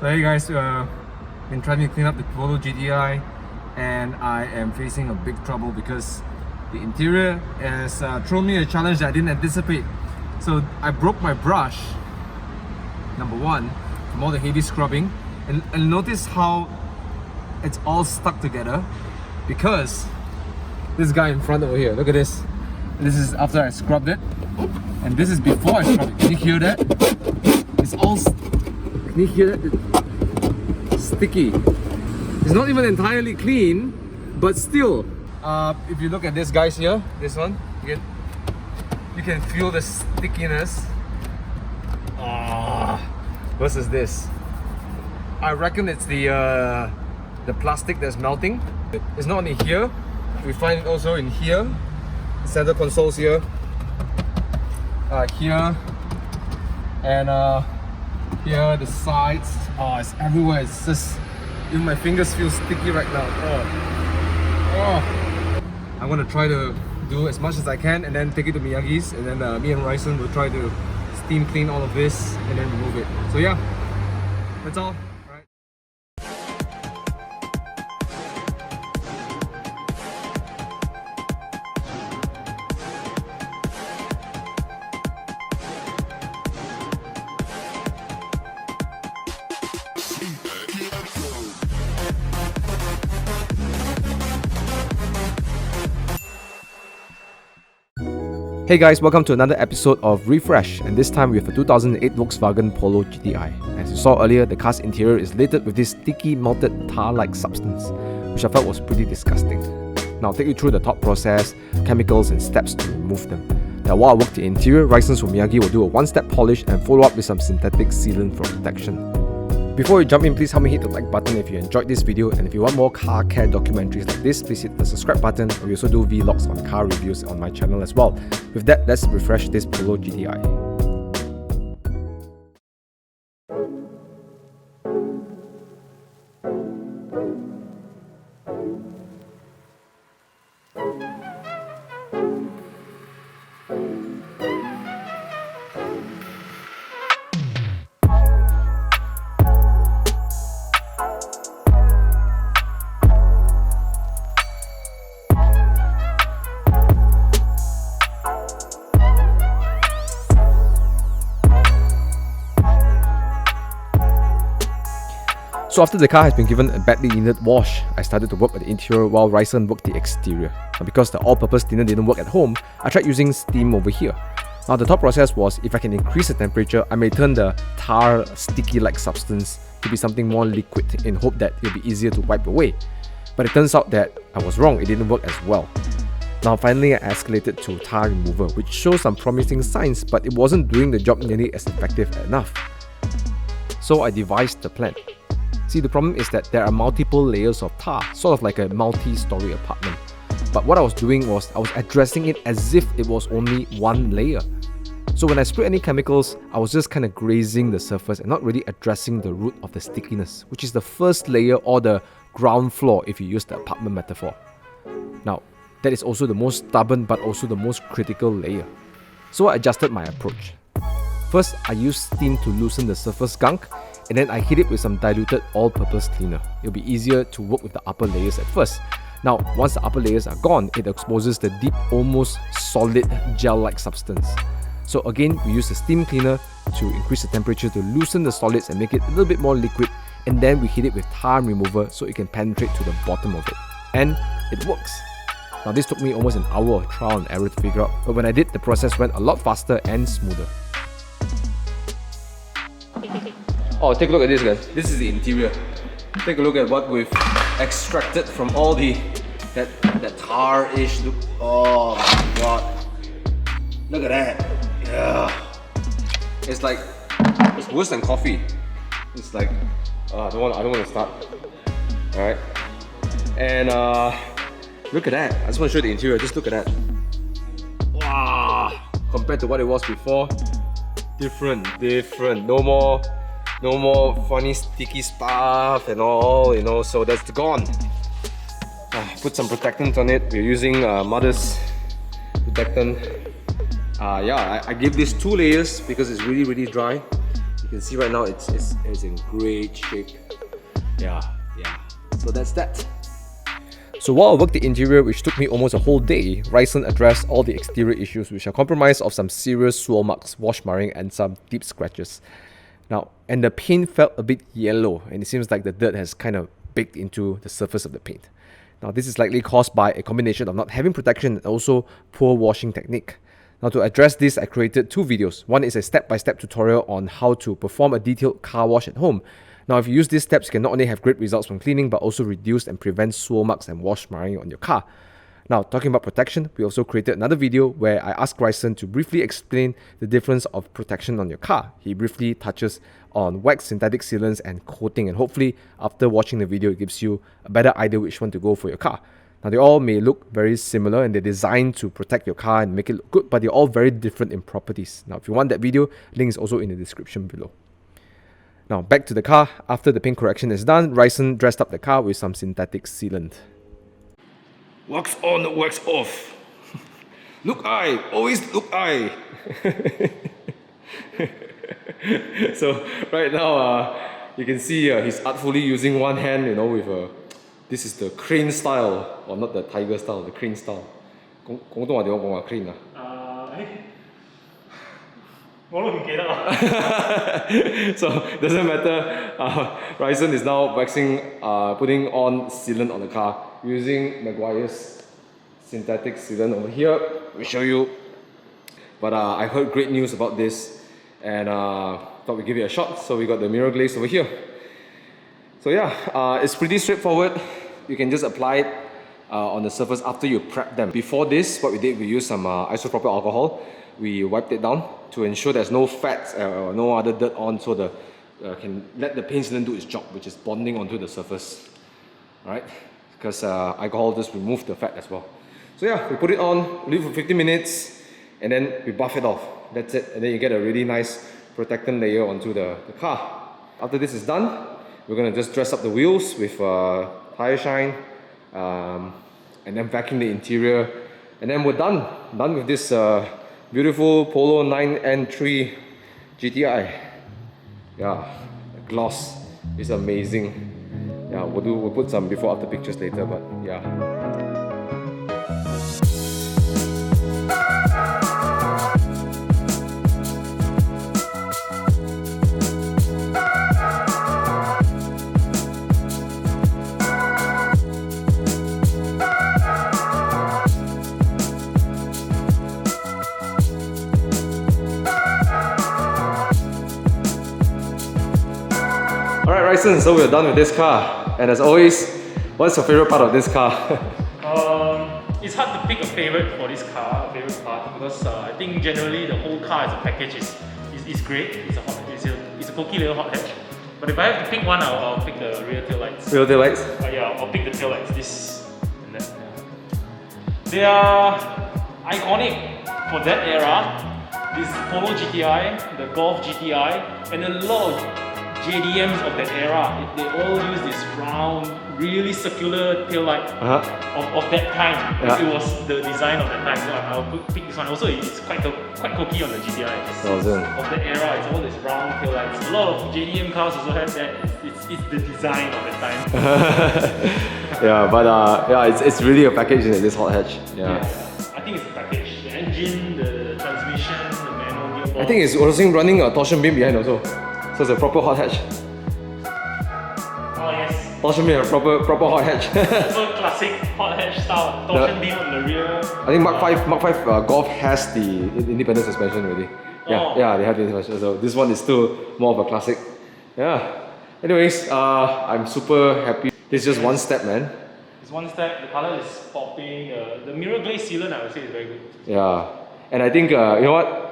So hey guys, been trying to clean up the Polo GTI and I am facing a big trouble because the interior has thrown me a challenge that I didn't anticipate. So I broke my brush, number one, from all the heavy scrubbing, and notice how it's all stuck together because this guy in front over here, look at this. This is after I scrubbed it, and this is before I scrubbed it. Can you hear that? It's all, can you hear that? It's sticky. It's not even entirely clean, but still. If you look at this guys here, this one, you can feel the stickiness. Versus this. I reckon it's the plastic that's melting. It's not only here, we find it also in here, the center consoles here, here, and here, the sides. It's everywhere. It's just, even my fingers feel sticky right now. I'm gonna try to do as much as I can and then take it to Miyagi's, and then me and Rhysson will try to steam clean all of this and then remove it. So yeah, that's all. Hey guys, welcome to another episode of Refresh, and this time we have a 2008 Volkswagen Polo GTI. As you saw earlier, the car's interior is littered with this sticky melted tar-like substance, which I felt was pretty disgusting. Now I'll take you through the thought process, chemicals and steps to remove them. Now while I work the interior, Rhysson from Miyagi will do a one-step polish and follow up with some synthetic sealant for protection. Before you jump in, please help me hit the like button if you enjoyed this video, and if you want more car care documentaries like this, please hit the subscribe button. We also do vlogs on car reviews on my channel as well. With that, let's refresh this Polo GTI. So after the car has been given a badly needed wash, I started to work at the interior while Rhysson worked the exterior. And because the all-purpose thinner didn't work at home, I tried using steam over here. Now the thought process was, if I can increase the temperature, I may turn the tar, sticky-like substance to be something more liquid in hope that it'll be easier to wipe away. But it turns out that I was wrong, it didn't work as well. Now finally I escalated to tar remover, which shows some promising signs, but it wasn't doing the job nearly as effective enough. So I devised the plan. See, the problem is that there are multiple layers of tar, sort of like a multi-story apartment. But what I was doing was, I was addressing it as if it was only one layer. So when I sprayed any chemicals, I was just kind of grazing the surface and not really addressing the root of the stickiness, which is the first layer or the ground floor if you use the apartment metaphor. Now, that is also the most stubborn but also the most critical layer. So I adjusted my approach. First, I used steam to loosen the surface gunk, and then I hit it with some diluted all-purpose cleaner. It'll be easier to work with the upper layers at first. Now, once the upper layers are gone, it exposes the deep, almost solid gel-like substance. So again, we use the steam cleaner to increase the temperature to loosen the solids and make it a little bit more liquid, and then we hit it with tar remover so it can penetrate to the bottom of it. And it works. Now this took me almost an hour of trial and error to figure out, but when I did, the process went a lot faster and smoother. Oh, take a look at this, guys. This is the interior. Take a look at what we've extracted from all that tar-ish look. Oh my god. Look at that. Yeah. It's like, it's worse than coffee. It's like, I don't want to start. Alright. And look at that. I just want to show you the interior. Just look at that. Wow. Compared to what it was before, different. No more funny sticky stuff and all, you know, so that's gone. Put some protectant on it. We're using Mother's protectant. I gave this 2 layers because it's really dry. You can see right now it's in great shape. Yeah. So that's that. So while I worked the interior, which took me almost a whole day, Rhysson addressed all the exterior issues, which are comprised of some serious swirl marks, wash marring, and some deep scratches. Now, and the paint felt a bit yellow, and it seems like the dirt has kind of baked into the surface of the paint. Now, this is likely caused by a combination of not having protection and also poor washing technique. Now, to address this, I created two videos. One is a step-by-step tutorial on how to perform a detailed car wash at home. Now, if you use these steps, you can not only have great results from cleaning, but also reduce and prevent swirl marks and wash marring on your car. Now, talking about protection, we also created another video where I asked Rhysson to briefly explain the difference of protection on your car. He briefly touches on wax, synthetic sealants, and coating, and hopefully after watching the video, it gives you a better idea which one to go for your car. Now, they all may look very similar and they're designed to protect your car and make it look good, but they're all very different in properties. Now, if you want that video, link is also in the description below. Now, back to the car. After the paint correction is done, Rhysson dressed up the car with some synthetic sealant. Wax on, wax off. Look eye, always look eye. So right now, you can see he's artfully using one hand, with this is the crane style, or not the tiger style, the crane style. Crane. So doesn't matter. Rhysson is now waxing, putting on sealant on the car using Maguire's synthetic sealant over here. We'll show you. But I heard great news about this, and thought we'd give it a shot. So we got the mirror glaze over here. So yeah, it's pretty straightforward. You can just apply it on the surface after you prep them. Before this, what we did, we used some isopropyl alcohol. We wiped it down to ensure there's no fat or no other dirt on, so the can let the paint sealant do its job, which is bonding onto the surface. Alright, because alcohol just removes the fat as well. So yeah, we put it on, leave for 15 minutes, and then we buff it off. That's it, and then you get a really nice protectant layer onto the car. After this is done, we're going to just dress up the wheels with tire shine, and then vacuum the interior, and then we're done with this beautiful Polo 9N3 GTI. Yeah, the gloss is amazing. Yeah, we'll put some before after pictures later, but yeah. Alright Rhysson, so we're done with this car. And as always, what's your favorite part of this car? It's hard to pick a favorite for this car, favorite part, because I think generally the whole car as a package is great. It's a pokey little hot hatch. But if I have to pick one, I'll pick the rear tail lights. Rear tail lights? Yeah, I'll pick the tail lights. This and that. Yeah. They are iconic for that era. This Polo GTI, the Golf GTI, and a lot of JDMs of that era. They all use this round, really circular tail light of that time. It was the design of that time. So I'll pick this one. Also, it's quite cookie on the GTI. Of that era, it's all these round tail lights. A lot of JDM cars also have that. It's the design of that time. Yeah, but yeah, it's really a package, isn't it, this hot hatch? Yeah. I think it's a package. The engine, the transmission, the manual gearbox. I think it's also running a torsion beam behind also. So it's a proper hot hatch. Oh yes. Torsion beam, a proper hot hatch. Also classic hot hatch style. Torsion beam on the rear. I think Mark 5 Golf has the independent suspension already. Yeah, they have the suspension. So this one is still more of a classic. Yeah. Anyways, I'm super happy. This is just one step, man. It's one step. The color is popping. The mirror glaze sealant, I would say, is very good. Yeah, and I think you know what?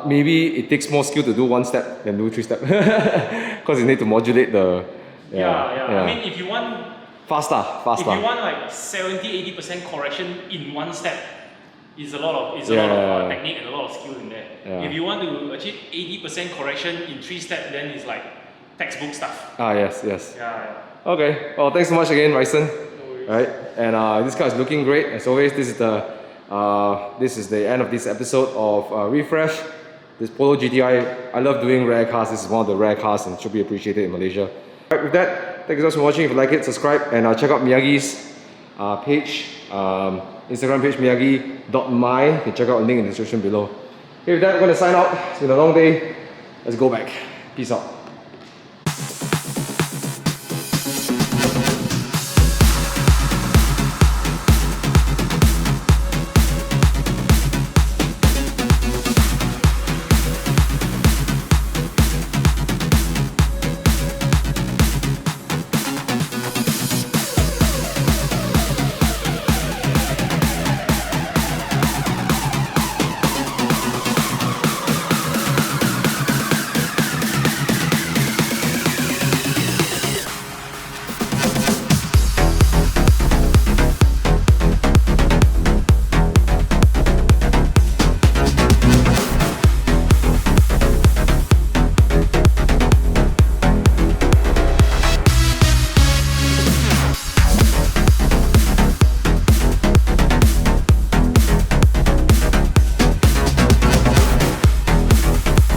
Maybe it takes more skill to do one step than do 3 steps because you need to modulate the. Yeah. I mean, if you want faster. If you want like 70-80% correction in one step, it's a lot of technique and a lot of skill in there. Yeah. If you want to achieve 80% correction in 3 steps, then it's like textbook stuff. Yes. Yeah. Okay. Well, thanks so much again, Rhysson. No Right, and this car is looking great as always. This is the end of this episode of Refresh. this Polo GTI. I love doing rare cars. This is one of the rare cars and should be appreciated in Malaysia. Alright, with that, thank you so much for watching. If you like it, subscribe and check out Miyagi's page, Instagram page miyagi.my. You can check out the link in the description below. Okay, with that, I'm going to sign out. It's been a long day. Let's go back. Peace out.